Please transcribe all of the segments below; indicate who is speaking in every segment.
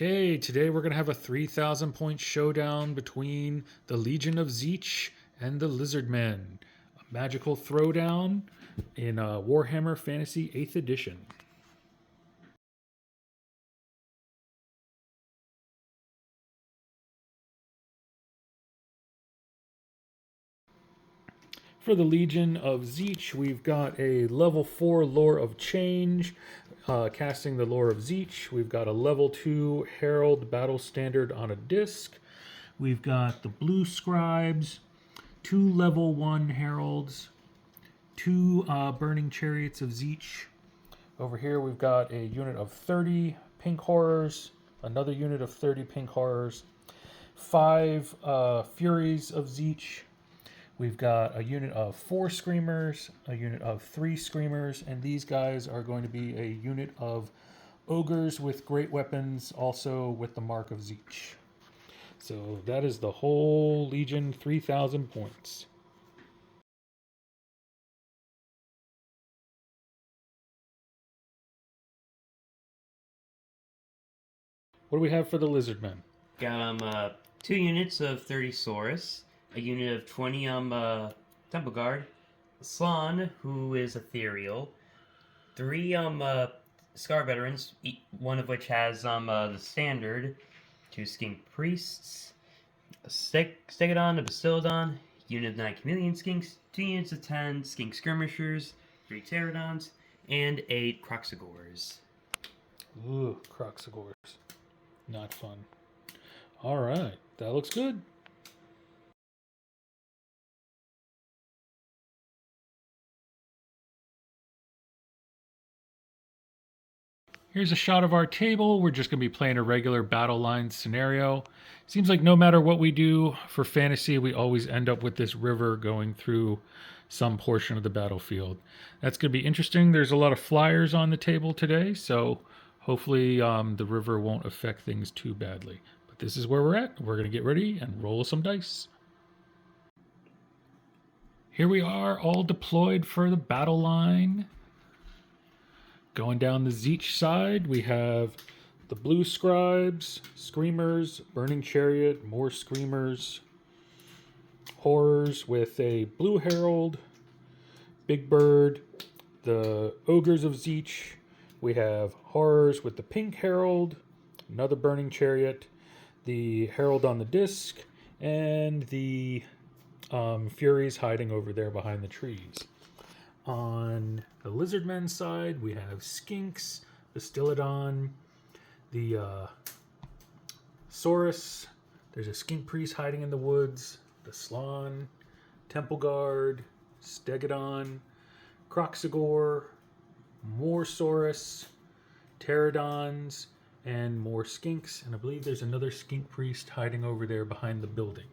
Speaker 1: Okay, today we're going to have a 3,000 point showdown between the Legion of Tzeentch and the Lizardmen. A magical throwdown in Warhammer Fantasy 8th Edition. For the Legion of Tzeentch, we've got a level 4 Lore of Change, casting the Lore of Tzeentch. We've got a level 2 Herald Battle Standard on a disc. We've got the Blue Scribes, 2 level 1 Heralds, 2 Burning Chariots of Tzeentch. Over here we've got a unit of 30 Pink Horrors, another unit of 30 Pink Horrors, 5 Furies of Tzeentch. We've got a unit of 4 Screamers, a unit of 3 Screamers, and these guys are going to be a unit of Ogres with great weapons, also with the Mark of Tzeentch. So that is the whole Legion, 3,000 points. What do we have for the Lizardmen?
Speaker 2: Got 2 units of 30 Saurus, a unit of 20 Temple Guard, Slan, who is ethereal, 3 Scar Veterans, one of which has the standard, 2 Skink Priests, a Stegodon, a Bastildon, unit of 9 Chameleon Skinks, 2 units of 10 Skink Skirmishers, 3 Pterodons, and 8 Croxagores.
Speaker 1: Ooh, Croxagores. Not fun. All right, that looks good. Here's a shot of our table. We're just going to be playing a regular battle line scenario. Seems like no matter what we do for fantasy, we always end up with this river going through some portion of the battlefield. That's going to be interesting. There's a lot of flyers on the table today, so hopefully the river won't affect things too badly. But this is where we're at. We're going to get ready and roll some dice. Here we are, all deployed for the battle line. Going down the Tzeentch side, we have the Blue Scribes, Screamers, Burning Chariot, more Screamers, Horrors with a Blue Herald, Big Bird, the Ogres of Tzeentch. We have Horrors with the Pink Herald, another Burning Chariot, the Herald on the disc, and the Furies hiding over there behind the trees. On the Lizardmen side, we have Skinks, the Bastildon, the Saurus. There's a Skink Priest hiding in the woods, the Slan, Temple Guard, Stegodon, Croxagore, more Saurus, Pterodons, and more Skinks. And I believe there's another Skink Priest hiding over there behind the building.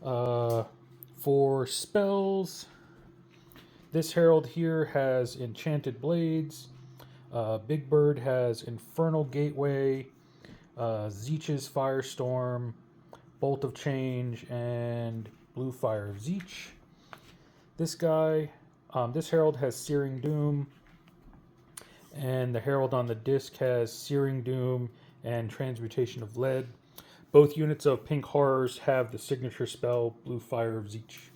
Speaker 1: For spells, this Herald here has Enchanted Blades. Big Bird has Infernal Gateway, Tzeentch's Firestorm, Bolt of Change, and Blue Fire of Tzeentch. This guy, this Herald has Searing Doom, and the Herald on the disc has Searing Doom and Transmutation of Lead. Both units of Pink Horrors have the signature spell Blue Fire of Tzeentch.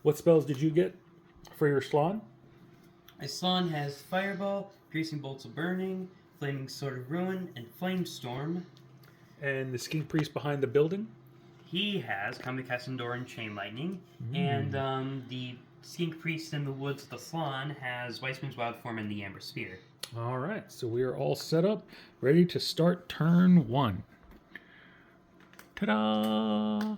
Speaker 1: What spells did you get for your Slan?
Speaker 2: My Slan has Fireball, Piercing Bolts of Burning, Flaming Sword of Ruin, and Flamestorm.
Speaker 1: And the Skink Priest behind the building?
Speaker 2: He has Comet Cassandor and Chain Lightning, and the Skink Priest in the woods of the Slan has Weissman's Wild Form and the Amber Spear.
Speaker 1: All right, so we are all set up, ready to start turn 1. Ta-da!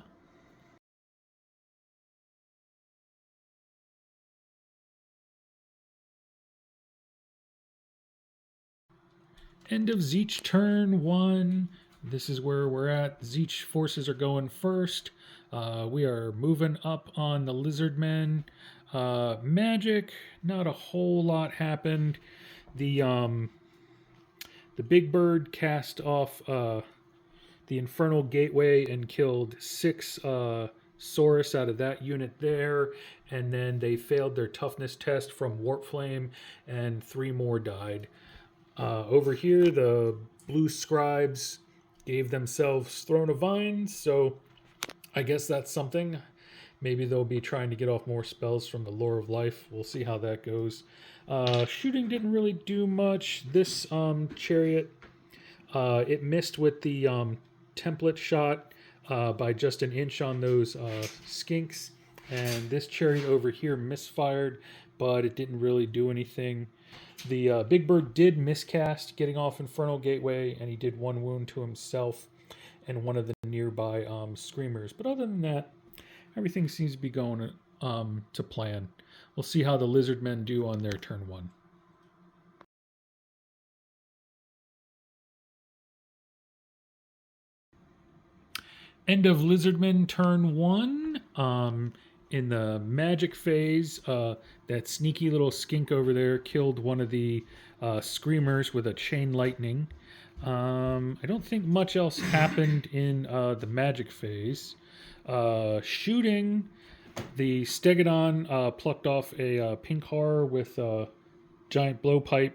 Speaker 1: End of Tzeentch turn 1. This is where we're at. Tzeentch forces are going first. We are moving up on the Lizardmen. Magic, not a whole lot happened. The Big Bird cast off the Infernal Gateway and killed 6 Saurus out of that unit there, and then they failed their toughness test from Warp Flame, and 3 more died. Over here, the blue scribes gave themselves Throne of Vines, so I guess that's something. Maybe they'll be trying to get off more spells from the Lore of Life. We'll see how that goes. Shooting didn't really do much. This chariot, it missed with the template shot by just an inch on those skinks. And this chariot over here misfired, but it didn't really do anything. The Big Bird did miscast getting off Infernal Gateway, and he did 1 wound to himself and one of the nearby Screamers. But other than that, everything seems to be going to plan. We'll see how the Lizardmen do on their turn 1. End of Lizardmen turn 1. In the magic phase, that sneaky little skink over there killed one of the Screamers with a chain lightning. I don't think much else happened in the magic phase. Shooting, the Stegodon plucked off a pink horror with a giant blowpipe.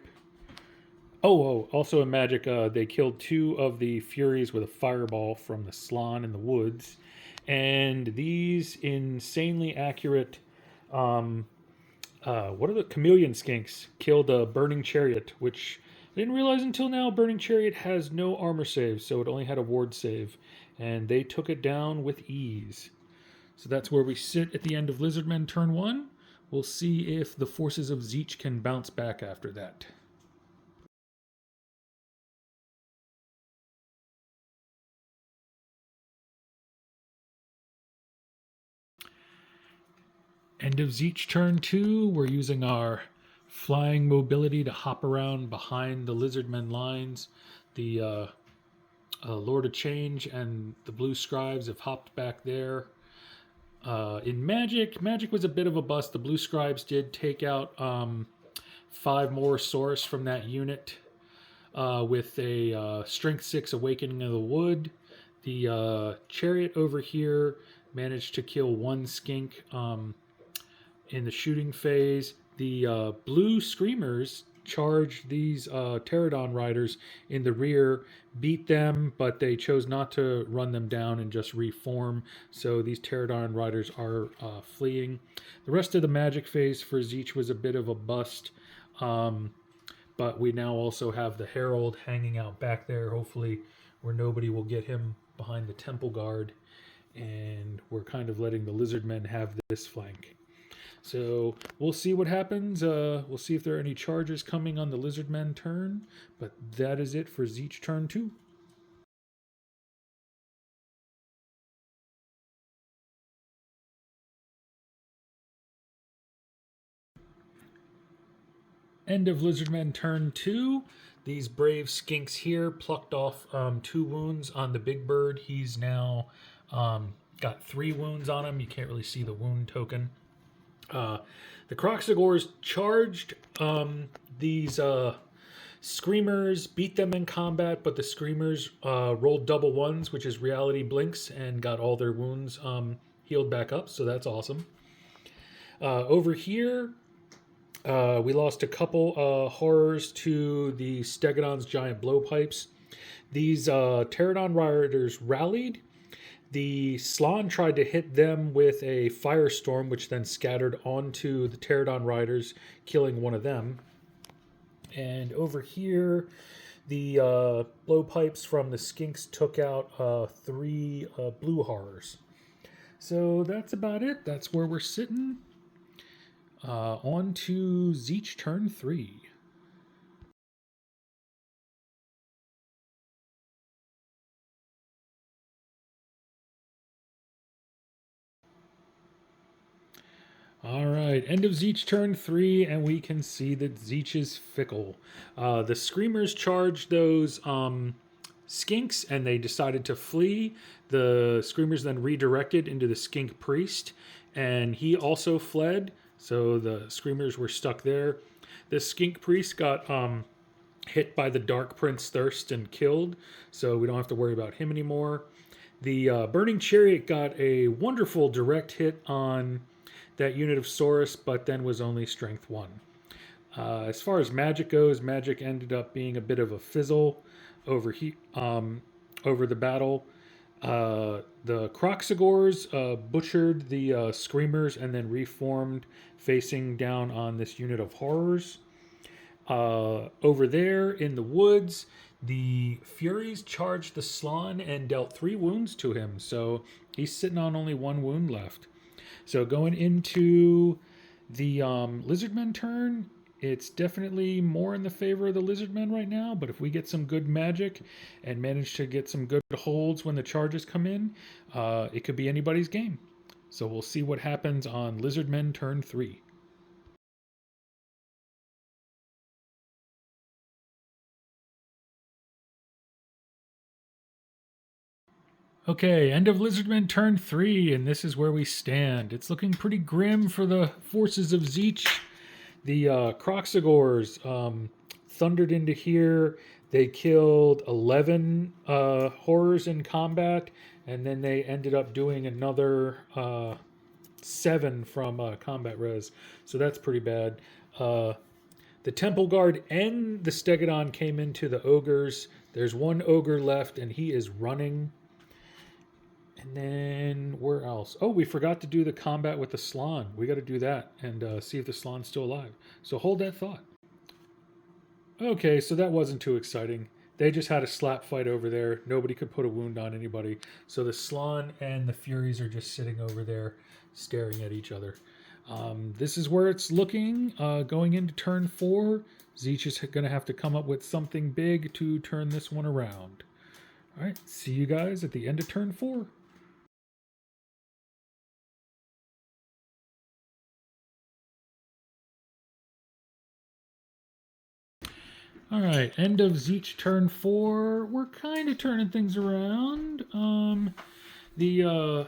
Speaker 1: Also in magic, they killed 2 of the Furies with a fireball from the Slan in the woods. And these insanely accurate, what are the chameleon skinks? Killed a burning chariot, which I didn't realize until now. Burning chariot has no armor save, so it only had a ward save, and they took it down with ease. So that's where we sit at the end of Lizardmen turn 1. We'll see if the forces of Tzeentch can bounce back after that. End of Tzeentch turn 2. We're using our flying mobility to hop around behind the Lizardmen lines. The Lord of Change and the Blue Scribes have hopped back there. In Magic was a bit of a bust. The Blue Scribes did take out 5 more Saurus from that unit with a Strength 6 Awakening of the Wood. The Chariot over here managed to kill 1 skink in the shooting phase. The blue Screamers charged these Pterodon riders in the rear, beat them, but they chose not to run them down and just reform. So these Pterodon riders are fleeing. The rest of the magic phase for Tzeentch was a bit of a bust. But we now also have the Herald hanging out back there, hopefully where nobody will get him behind the Temple Guard. And we're kind of letting the Lizardmen have this flank. So we'll see what happens. We'll see if there are any charges coming on the Lizardmen turn. But that is it for Tzeentch turn 2. End of Lizardmen turn 2. These brave skinks here plucked off 2 wounds on the Big Bird. He's now got 3 wounds on him. You can't really see the wound token. The Croxagores charged these Screamers, beat them in combat, but the Screamers rolled double 1s, which is reality blinks, and got all their wounds healed back up, so that's awesome. Over here, we lost a couple horrors to the Stegodon's giant blowpipes. These Pterodon riders rallied. The Slan tried to hit them with a firestorm, which then scattered onto the Pterodon riders, killing one of them. And over here, the blowpipes from the skinks took out 3 blue horrors. So that's about it. That's where we're sitting. On to Tzeentch turn 3. All right, end of Tzeentch turn 3, and we can see that Tzeentch is fickle. The Screamers charged those skinks, and they decided to flee. The Screamers then redirected into the skink priest, and he also fled. So the Screamers were stuck there. The skink priest got hit by the Dark Prince Thirst and killed, so we don't have to worry about him anymore. The Burning Chariot got a wonderful direct hit on that unit of Saurus, but then was only strength 1. As far as magic goes, magic ended up being a bit of a fizzle. over the battle. The Croxagors butchered the Screamers and then reformed, facing down on this unit of horrors. Over there in the woods, the Furies charged the Slann and dealt 3 wounds to him, so he's sitting on only 1 wound left. So going into the Lizardmen turn, it's definitely more in the favor of the Lizardmen right now, but if we get some good magic and manage to get some good holds when the charges come in, it could be anybody's game. So we'll see what happens on Lizardmen turn 3. Okay, end of Lizardmen turn 3, and this is where we stand. It's looking pretty grim for the forces of Tzeentch. The Croxagors thundered into here. They killed 11 horrors in combat, and then they ended up doing another 7 from combat res. So that's pretty bad. The Temple Guard and the Stegodon came into the ogres. There's 1 ogre left, and he is running. And then where else? Oh, we forgot to do the combat with the Slann. We got to do that and see if the Slann's still alive. So hold that thought. Okay, so that wasn't too exciting. They just had a slap fight over there. Nobody could put a wound on anybody. So the Slann and the Furies are just sitting over there staring at each other. This is where it's looking. Going into turn 4, Tzeentch is going to have to come up with something big to turn this one around. All right, see you guys at the end of turn 4. All right, end of Tzeentch turn 4. We're kind of turning things around. The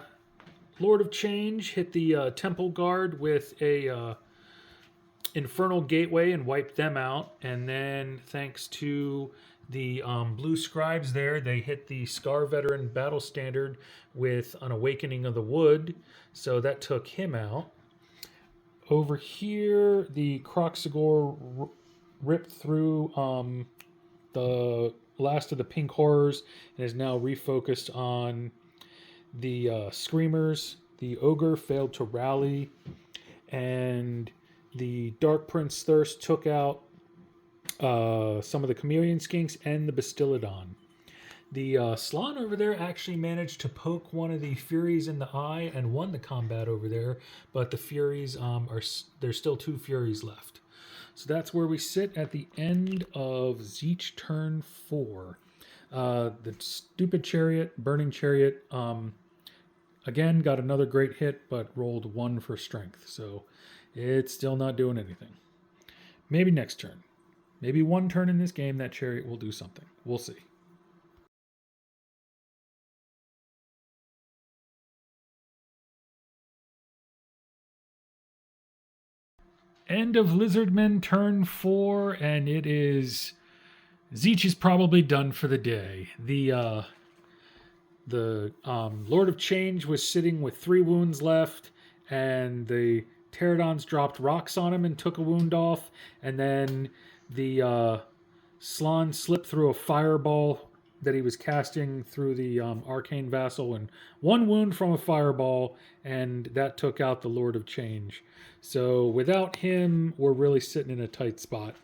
Speaker 1: Lord of Change hit the Temple Guard with a Infernal Gateway and wiped them out. And then, thanks to the Blue Scribes there, they hit the Scar Veteran Battle Standard with an Awakening of the Wood. So that took him out. Over here, the Croxagor ripped through the last of the pink horrors and is now refocused on the screamers. The ogre failed to rally, and the Dark Prince Thirst took out some of the Chameleon Skinks and the Bastillodon. The Slann over there actually managed to poke one of the Furies in the eye and won the combat over there, but the Furies there's still 2 Furies left. So that's where we sit at the end of Tzeentch turn 4. The stupid chariot, burning chariot, again got another great hit, but rolled 1 for strength. So it's still not doing anything. Maybe next turn. Maybe 1 turn in this game that chariot will do something. We'll see. End of Lizardmen turn 4, and it is Tzeentch is probably done for the day. The Lord of Change was sitting with 3 wounds left, and the Pterodons dropped rocks on him and took a wound off, and then the Slann slipped through a fireball that he was casting through the Arcane Vassal, and 1 wound from a fireball, and that took out the Lord of Change. So without him, we're really sitting in a tight spot.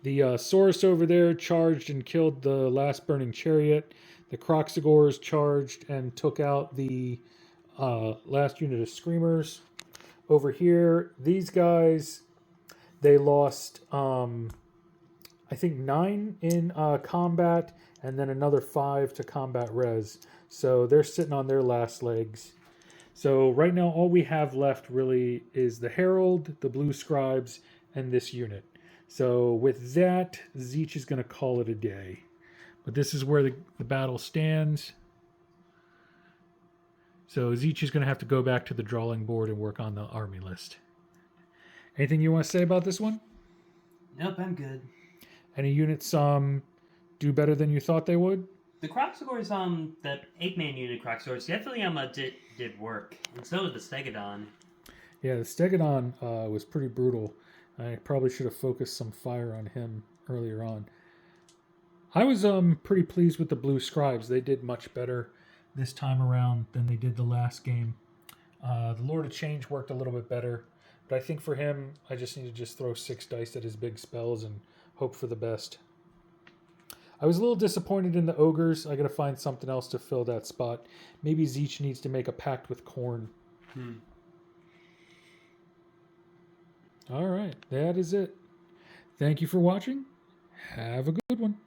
Speaker 1: The Saurus over there charged and killed the last burning chariot. The Croxagors charged and took out the last unit of Screamers. Over here, these guys, they lost, I think, 9 in combat, and then another 5 to combat res. So they're sitting on their last legs. So right now, all we have left really is the Herald, the Blue Scribes, and this unit. So with that, Tzeentch is going to call it a day. But this is where the battle stands. So Tzeentch is going to have to go back to the drawing board and work on the army list. Anything you want to say about this one?
Speaker 2: Nope, I'm good.
Speaker 1: Any units do better than you thought they would?
Speaker 2: The Croxagors, the 8-man unit Croxagors definitely did work, and so did the Stegodon.
Speaker 1: Yeah, the Stegodon was pretty brutal. I probably should have focused some fire on him earlier on. I was pretty pleased with the blue scribes. They did much better this time around than they did the last game. The Lord of Change worked a little bit better, but I think for him, I just need to just throw 6 dice at his big spells and hope for the best. I was a little disappointed in the ogres. I got to find something else to fill that spot. Maybe Tzeentch needs to make a pact with Khorne. All right, that is it. Thank you for watching. Have a good one.